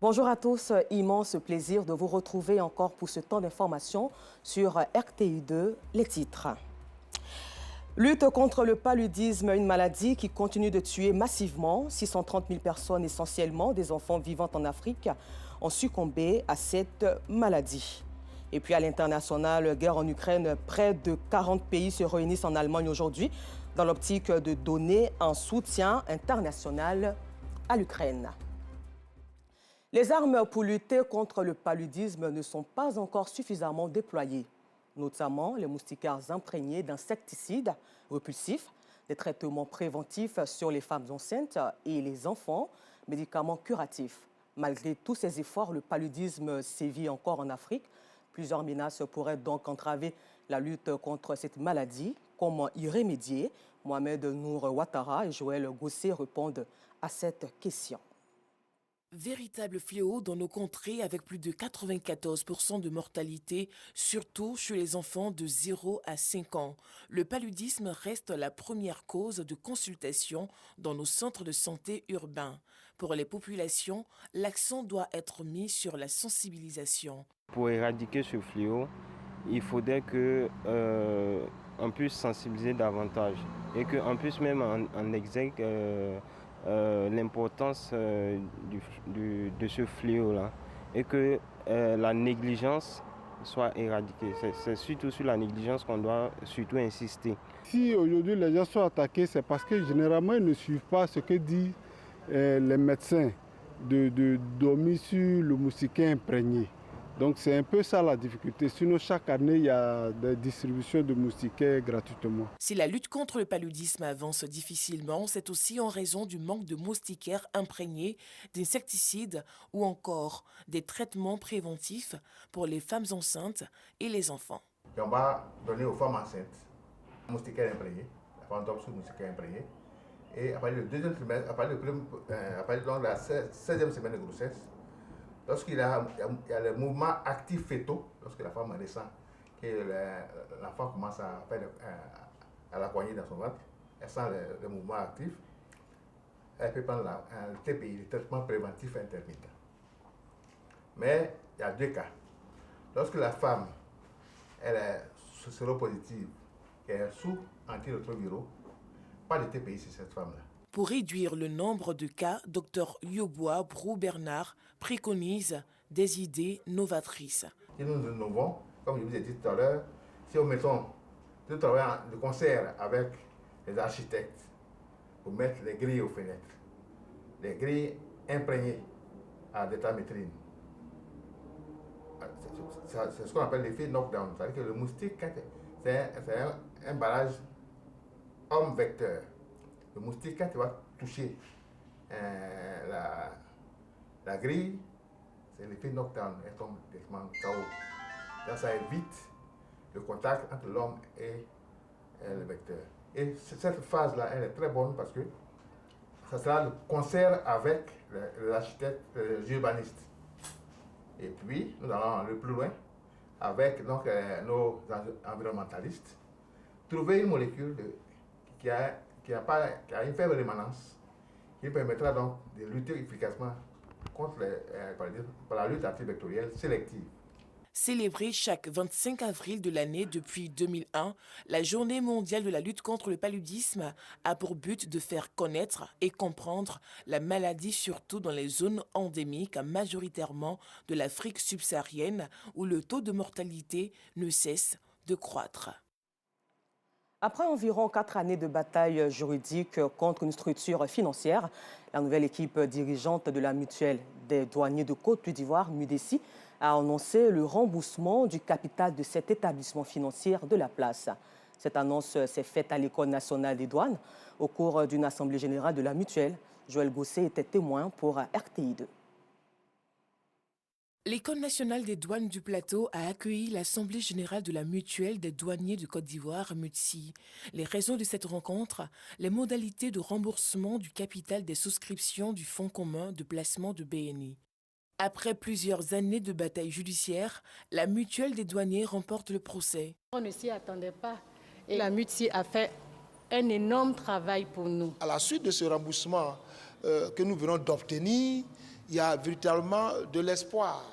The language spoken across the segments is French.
Bonjour à tous, immense plaisir de vous retrouver encore pour ce temps d'information sur RTI2, les titres. Lutte contre le paludisme, une maladie qui continue de tuer massivement. 630 000 personnes, essentiellement des enfants vivant en Afrique, ont succombé à cette maladie. Et puis à l'international, guerre en Ukraine, près de 40 pays se réunissent en Allemagne aujourd'hui dans l'optique de donner un soutien international à l'Ukraine. Les armes pour lutter contre le paludisme ne sont pas encore suffisamment déployées, notamment les moustiquaires imprégnés d'insecticides repulsifs, des traitements préventifs sur les femmes enceintes et les enfants, médicaments curatifs. Malgré tous ces efforts, le paludisme sévit encore en Afrique. Plusieurs menaces pourraient donc entraver la lutte contre cette maladie. Comment y remédier? Mohamed Nour Ouattara et Joël Gosset répondent à cette question. Véritable fléau dans nos contrées avec plus de 94% de mortalité, surtout chez les enfants de 0 à 5 ans. Le paludisme reste la première cause de consultation dans nos centres de santé urbains. Pour les populations, l'accent doit être mis sur la sensibilisation. Pour éradiquer ce fléau, il faudrait qu'on puisse sensibiliser davantage et qu'on puisse même en exergue l'importance de ce fléau-là et que la négligence soit éradiquée. C'est surtout sur la négligence qu'on doit surtout insister. Si aujourd'hui les gens sont attaqués, c'est parce que généralement ils ne suivent pas ce que disent les médecins de dormir sur le moustiquaire imprégné. Donc c'est un peu ça la difficulté. Sinon chaque année il y a des distributions de moustiquaires gratuitement. Si la lutte contre le paludisme avance difficilement, c'est aussi en raison du manque de moustiquaires imprégnés d'insecticides ou encore des traitements préventifs pour les femmes enceintes et les enfants. Et on va donner aux femmes enceintes un moustiquaire imprégné, la femme d'obs moustiquaire imprégné. Et après le deuxième trimestre, après la 16e semaine de grossesse, lorsqu'il y a le mouvement actif fétaux, lorsque la femme descend, que l'enfant commence à la poignée dans son ventre, elle sent le mouvement actif, elle peut prendre le TPI, le traitement préventif intermittent. Mais il y a deux cas. Lorsque la femme elle est séropositive et elle est sous antirétroviraux, pas de TPI sur cette femme-là. Pour réduire le nombre de cas, Dr Yobois Brou-Bernard préconise des idées novatrices. Si nous innovons, comme je vous ai dit tout à l'heure, si nous travaillons de concert avec les architectes pour mettre les grilles aux fenêtres, les grilles imprégnées à détamétrine. C'est ce qu'on appelle l'effet knockdown. C'est-à-dire que le moustique, c'est un barrage homme-vecteur. Le moustique, quand il va toucher la grille, c'est l'effet knockdown, elle tombe directement KO. Là, ça évite le contact entre l'homme et le vecteur. Et cette phase-là, elle est très bonne parce que ça sera le concert avec les architectes, les urbanistes. Et puis, nous allons aller plus loin avec donc, nos environnementalistes, trouver une molécule qui a une faible rémanence, qui permettra donc de lutter efficacement contre la lutte antivectorielle sélective. Célébrée chaque 25 avril de l'année depuis 2001, la Journée mondiale de la lutte contre le paludisme a pour but de faire connaître et comprendre la maladie, surtout dans les zones endémiques, majoritairement de l'Afrique subsaharienne, où le taux de mortalité ne cesse de croître. Après environ 4 années de bataille juridique contre une structure financière, la nouvelle équipe dirigeante de la mutuelle des douaniers de Côte d'Ivoire, MUDESI, a annoncé le remboursement du capital de cet établissement financier de la place. Cette annonce s'est faite à l'École nationale des douanes au cours d'une assemblée générale de la mutuelle. Joël Gosset était témoin pour RTI2. L'École nationale des douanes du Plateau a accueilli l'Assemblée générale de la mutuelle des douaniers de Côte d'Ivoire, MUDESI. Les raisons de cette rencontre, les modalités de remboursement du capital des souscriptions du Fonds commun de placement de BNI. Après plusieurs années de bataille judiciaire, la mutuelle des douaniers remporte le procès. On ne s'y attendait pas et la MUDESI a fait un énorme travail pour nous. À la suite de ce remboursement que nous venons d'obtenir, il y a véritablement de l'espoir.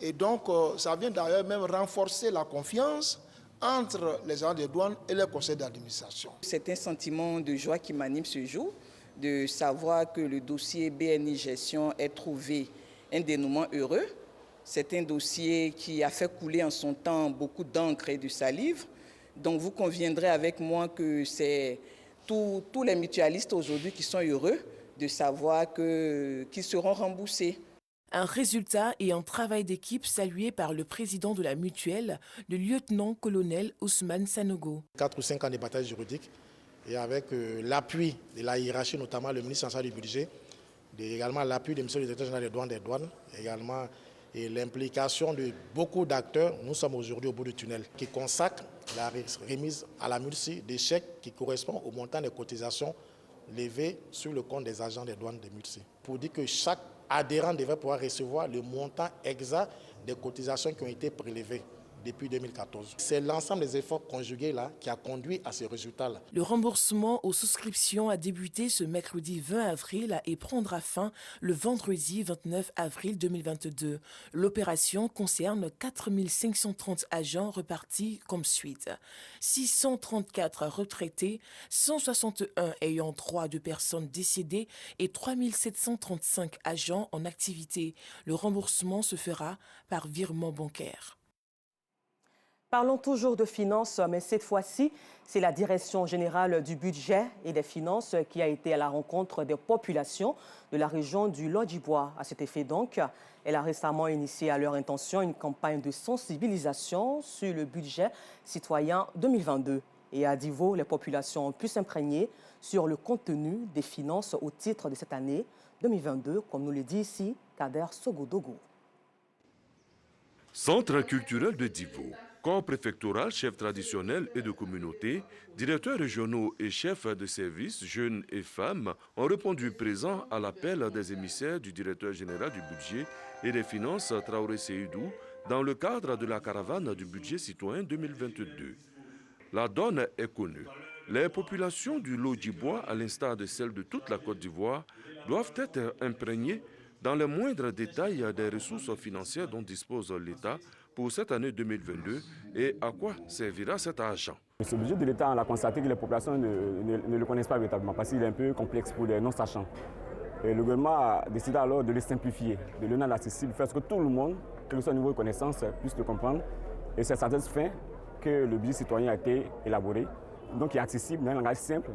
Et donc, ça vient d'ailleurs même renforcer la confiance entre les agents des douanes et le conseil d'administration. C'est un sentiment de joie qui m'anime ce jour, de savoir que le dossier BNI Gestion ait trouvé un dénouement heureux. C'est un dossier qui a fait couler en son temps beaucoup d'encre et de salive. Donc vous conviendrez avec moi que c'est tous les mutualistes aujourd'hui qui sont heureux de savoir qu'ils seront remboursés. Un résultat et un travail d'équipe salué par le président de la mutuelle, le lieutenant-colonel Ousmane Sanogo. 4 ou 5 ans de bataille juridique et avec l'appui de la hiérarchie, notamment le ministre en charge du budget, également l'appui du monsieur le directeur général des douanes, également et l'implication de beaucoup d'acteurs, nous sommes aujourd'hui au bout du tunnel, qui consacre la remise à la MULSI des chèques qui correspondent au montant des cotisations levées sur le compte des agents des douanes de MULSI. Pour dire que chaque adhérent devait pouvoir recevoir le montant exact des cotisations qui ont été prélevées depuis 2014. C'est l'ensemble des efforts conjugués là qui a conduit à ces résultats-là. Le remboursement aux souscriptions a débuté ce mercredi 20 avril et prendra fin le vendredi 29 avril 2022. L'opération concerne 4 530 agents repartis comme suite. 634 retraités, 161 ayant droit de personnes décédées et 3 735 agents en activité. Le remboursement se fera par virement bancaire. Parlons toujours de finances, mais cette fois-ci, c'est la Direction générale du budget et des finances qui a été à la rencontre des populations de la région du Lodjibois. À cet effet donc, elle a récemment initié à leur intention une campagne de sensibilisation sur le budget citoyen 2022. Et à Divo, les populations ont pu s'imprégner sur le contenu des finances au titre de cette année 2022, comme nous le dit ici Kader Sogodogo. Centre culturel de Divo. Corps préfectoral, chefs traditionnels et de communauté, directeurs régionaux et chefs de services, jeunes et femmes, ont répondu présents à l'appel des émissaires du directeur général du budget et des finances, Traoré Seydou, dans le cadre de la caravane du budget citoyen 2022. La donne est connue. Les populations du Lodjibois, à l'instar de celles de toute la Côte d'Ivoire, doivent être imprégnées dans les moindres détails des ressources financières dont dispose l'État pour cette année 2022 et à quoi servira cet argent. Ce budget de l'État, on a constaté que les populations ne le connaissent pas véritablement parce qu'il est un peu complexe pour les non-sachants. Le gouvernement a décidé alors de le simplifier, de le rendre accessible, faire ce que tout le monde, quel que soit le niveau de connaissance, puisse le comprendre. Et c'est à cette fin que le budget citoyen a été élaboré. Donc il est accessible, dans un langage simple,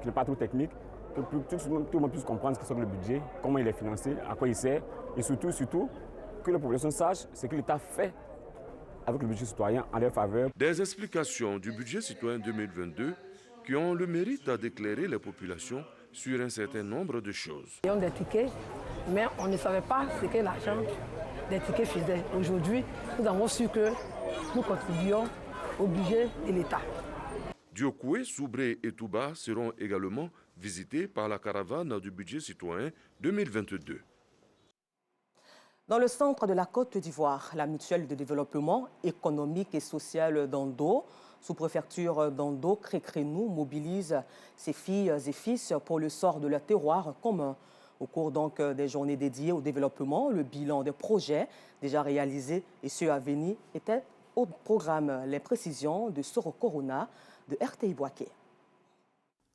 qui n'est pas trop technique, que tout le monde puisse comprendre ce que c'est le budget, comment il est financé, à quoi il sert, et surtout que la population sache ce que l'État fait avec le budget citoyen en leur faveur. Des explications du budget citoyen 2022 qui ont le mérite d'éclairer les populations sur un certain nombre de choses. Ils ont des tickets, mais on ne savait pas ce que l'argent des tickets faisait. Aujourd'hui, nous avons su que nous contribuons au budget de l'État. Diokoué, Soubré et Touba seront également visités par la caravane du budget citoyen 2022. Dans le centre de la Côte d'Ivoire, la mutuelle de développement économique et social d'Ando, sous-préfecture d'Ando, Crécrénou, mobilise ses filles et fils pour le sort de leur terroir commun. Au cours donc des journées dédiées au développement, le bilan des projets déjà réalisés et ceux à venir était au programme. Les précisions de Soro Corona de RTI Boaké.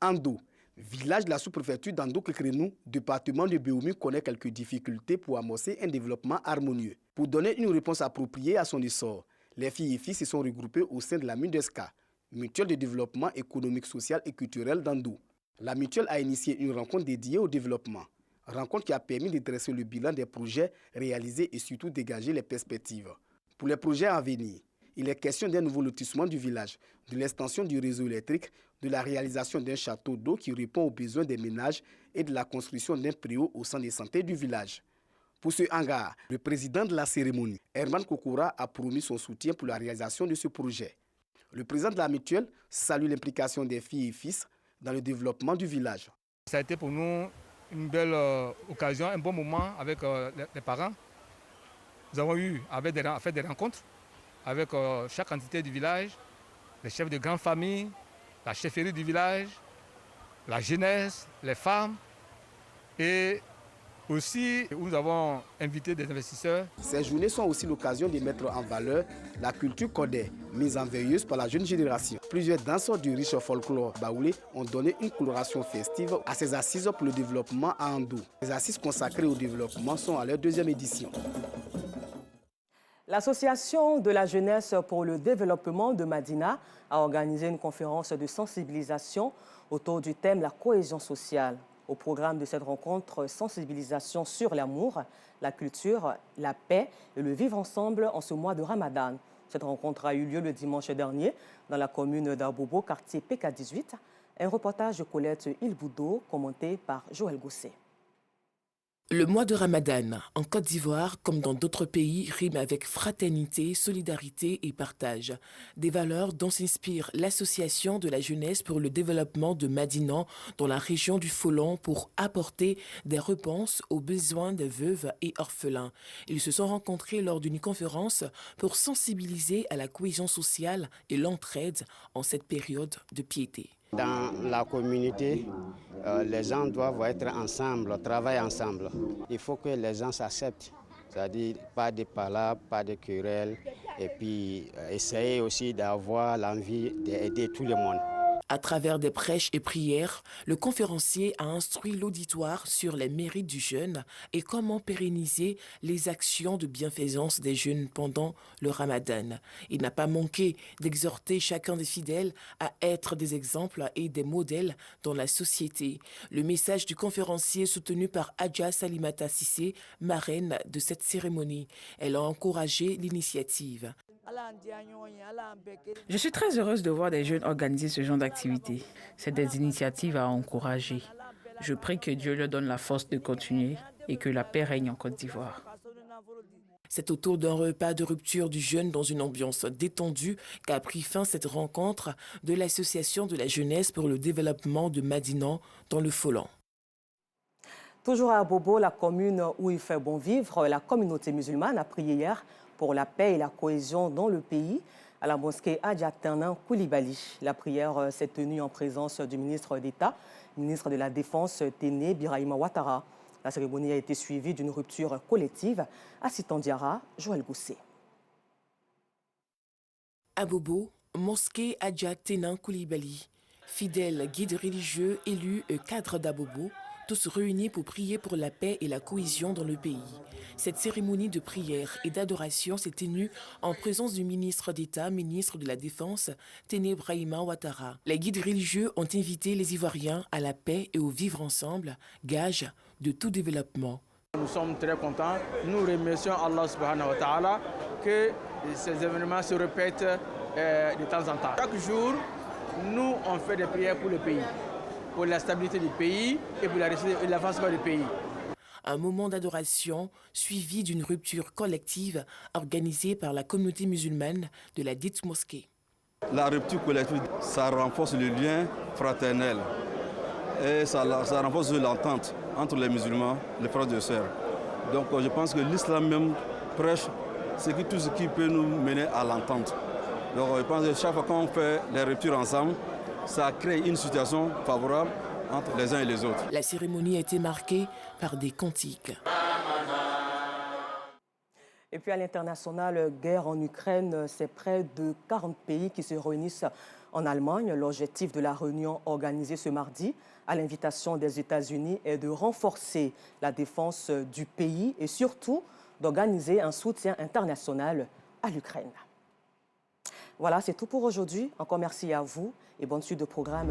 Ando, village de la sous-préfecture d'Ando-Kékrénou, département de Béoumi, connaît quelques difficultés pour amorcer un développement harmonieux. Pour donner une réponse appropriée à son essor, les filles et fils se sont regroupés au sein de la MUDESCA, mutuelle de développement économique, social et culturel d'Ando. La mutuelle a initié une rencontre dédiée au développement, rencontre qui a permis de dresser le bilan des projets réalisés et surtout dégager les perspectives. Pour les projets à venir, il est question d'un nouveau lotissement du village, de l'extension du réseau électrique, de la réalisation d'un château d'eau qui répond aux besoins des ménages et de la construction d'un préau au centre de santé du village. Pour ce hangar, le président de la cérémonie, Herman Kokora, a promis son soutien pour la réalisation de ce projet. Le président de la mutuelle salue l'implication des filles et fils dans le développement du village. Ça a été pour nous une belle occasion, un bon moment avec les parents. Nous avons eu fait des rencontres avec chaque entité du village, les chefs de grandes familles, la chefferie du village, la jeunesse, les femmes. Et Aussi, nous avons invité des investisseurs. Ces journées sont aussi l'occasion de mettre en valeur la culture codée, mise en veilleuse par la jeune génération. Plusieurs danseurs du riche folklore baoulé ont donné une coloration festive à ces assises pour le développement à Andou. Les assises consacrées au développement sont à leur 2e édition. L'Association de la jeunesse pour le développement de Madina a organisé une conférence de sensibilisation autour du thème la cohésion sociale. Au programme de cette rencontre, sensibilisation sur l'amour, la culture, la paix et le vivre ensemble en ce mois de Ramadan. Cette rencontre a eu lieu le dimanche dernier dans la commune d'Abobo, quartier PK18. Un reportage de Colette Ilboudo, commenté par Joël Gousset. Le mois de Ramadan, en Côte d'Ivoire, comme dans d'autres pays, rime avec fraternité, solidarité et partage. Des valeurs dont s'inspire l'Association de la jeunesse pour le développement de Madinan dans la région du Folon pour apporter des réponses aux besoins des veuves et orphelins. Ils se sont rencontrés lors d'une conférence pour sensibiliser à la cohésion sociale et l'entraide en cette période de piété. Dans la communauté, les gens doivent être ensemble, travailler ensemble. Il faut que les gens s'acceptent, c'est-à-dire pas de palabres, pas de querelles, et puis essayer aussi d'avoir l'envie d'aider tout le monde. À travers des prêches et prières, le conférencier a instruit l'auditoire sur les mérites du jeûne et comment pérenniser les actions de bienfaisance des jeunes pendant le Ramadan. Il n'a pas manqué d'exhorter chacun des fidèles à être des exemples et des modèles dans la société. Le message du conférencier soutenu par Adja Salimata Sissé, marraine de cette cérémonie. Elle a encouragé l'initiative. Je suis très heureuse de voir des jeunes organiser ce genre d'activités. C'est des initiatives à encourager. Je prie que Dieu leur donne la force de continuer et que la paix règne en Côte d'Ivoire. C'est autour d'un repas de rupture du jeûne dans une ambiance détendue qu'a pris fin cette rencontre de l'Association de la jeunesse pour le développement de Madinan dans le Folon. Toujours à Bobo, la commune où il fait bon vivre, la communauté musulmane a prié hier pour la paix et la cohésion dans le pays à la mosquée Adja Tenan Koulibaly. La prière s'est tenue en présence du ministre d'État, ministre de la Défense Téné Birahima Ouattara. La cérémonie a été suivie d'une rupture collective à Sitandiara, Joël Gousset. À Bobo, mosquée Adja Tenan Koulibaly. Fidèles guides religieux, élus et cadres d'Abobo, tous réunis pour prier pour la paix et la cohésion dans le pays. Cette cérémonie de prière et d'adoration s'est tenue en présence du ministre d'État, ministre de la Défense, Téné Birahima Ouattara. Les guides religieux ont invité les Ivoiriens à la paix et au vivre ensemble, gage de tout développement. Nous sommes très contents. Nous remercions Allah subhanahu wa ta'ala que ces événements se répètent de temps en temps. Chaque jour, nous on fait des prières pour le pays, pour la stabilité du pays et pour l'avancement du pays. Un moment d'adoration suivi d'une rupture collective organisée par la communauté musulmane de la dite mosquée. La rupture collective, ça renforce le lien fraternel et ça renforce l'entente entre les musulmans, les frères et sœurs. Donc je pense que l'islam même prêche tout ce qui peut nous mener à l'entente. Donc je pense que chaque fois qu'on fait les ruptures ensemble, ça crée une situation favorable entre les uns et les autres. La cérémonie a été marquée par des cantiques. Et puis à l'international, guerre en Ukraine, c'est près de 40 pays qui se réunissent en Allemagne. L'objectif de la réunion organisée ce mardi, à l'invitation des États-Unis, est de renforcer la défense du pays et surtout d'organiser un soutien international à l'Ukraine. Voilà, c'est tout pour aujourd'hui. Encore merci à vous et bonne suite de programme.